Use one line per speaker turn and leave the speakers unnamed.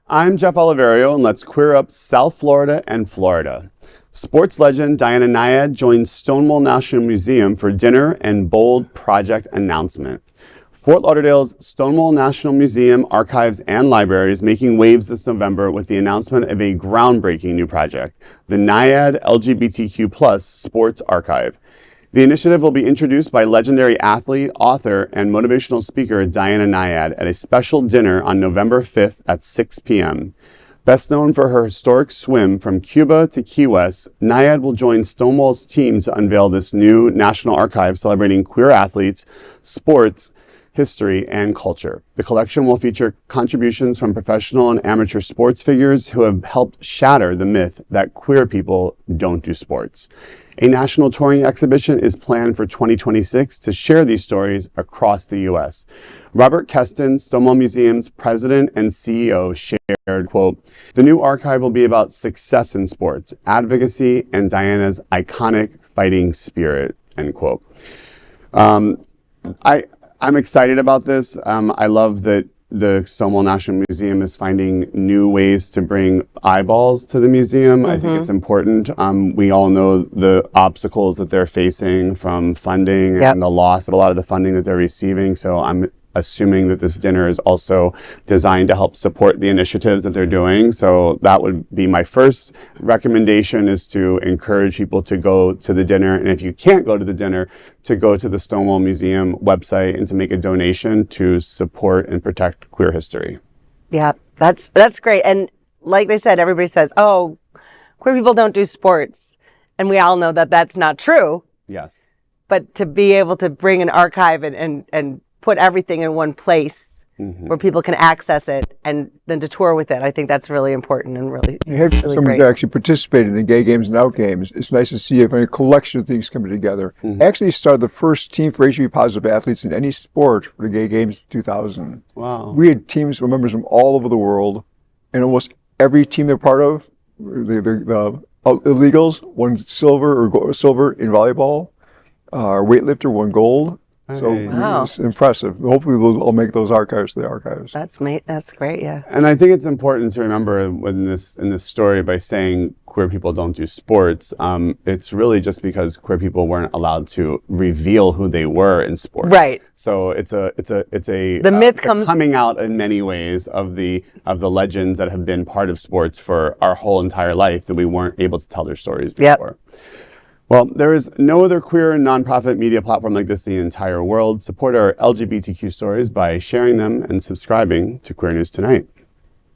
I'm Jeff Oliverio, and let's queer up South Florida and Florida. Sports legend Diana Nyad joins Stonewall National Museum for dinner and bold project announcement. Fort Lauderdale's Stonewall National Museum, Archives, and Library is making waves this November with the announcement of a groundbreaking new project, the Nyad LGBTQ Sports Archive. The initiative will be introduced by legendary athlete, author, and motivational speaker Diana Nyad at a special dinner on November 5th at 6 p.m. Best known for her historic swim from Cuba to Key West, Nyad will join Stonewall's team to unveil this new national archive celebrating queer athletes, sports, history, and culture. The collection will feature contributions from professional and amateur sports figures who have helped shatter the myth that queer people don't do sports. A national touring exhibition is planned for 2026 to share these stories across the U.S. Robert Kesten, Stonewall Museum's president and CEO, shared, quote, "The new archive will be about success in sports, advocacy, and Diana's iconic fighting spirit," end quote. I'm excited about this. I love that the Stonewall National Museum is finding new ways to bring eyeballs to the museum. I think it's important. We all know the obstacles that they're facing from funding and the loss of a lot of the funding that they're receiving. So I'm assuming that this dinner is also designed to help support the initiatives that they're doing. So that would be my first recommendation, is to encourage people to go to the dinner. And if you can't go to the dinner, to go to the Stonewall Museum website and to make a donation to support and protect queer history.
Yeah, that's great. And like they said, everybody says, oh, queer people don't do sports. And we all know that that's not true.
Yes.
But to be able to bring an archive and put everything in one place where people can access it and then to tour with it, I think that's really important and really,
really somebody
great.
Actually participated in the gay games and out games. It's nice to see a collection of things coming together. Actually started the first team for HIV positive athletes in any sport for the gay games in 2000.
Wow.
We had teams with members from all over the world, and almost every team they're part of, the illegals won silver in volleyball. Our weightlifter won gold. So it's impressive. Hopefully we'll make those archives the archives.
That's great, yeah.
And I think it's important to remember in this story, by saying queer people don't do sports, it's really just because queer people weren't allowed to reveal who they were in sports.
Right.
So it's a
myth comes
coming out in many ways of the legends that have been part of sports for our whole entire life that we weren't able to tell their stories before. Well, there is no other queer and nonprofit media platform like this in the entire world. Support our LGBTQ stories by sharing them and subscribing to Queer News Tonight.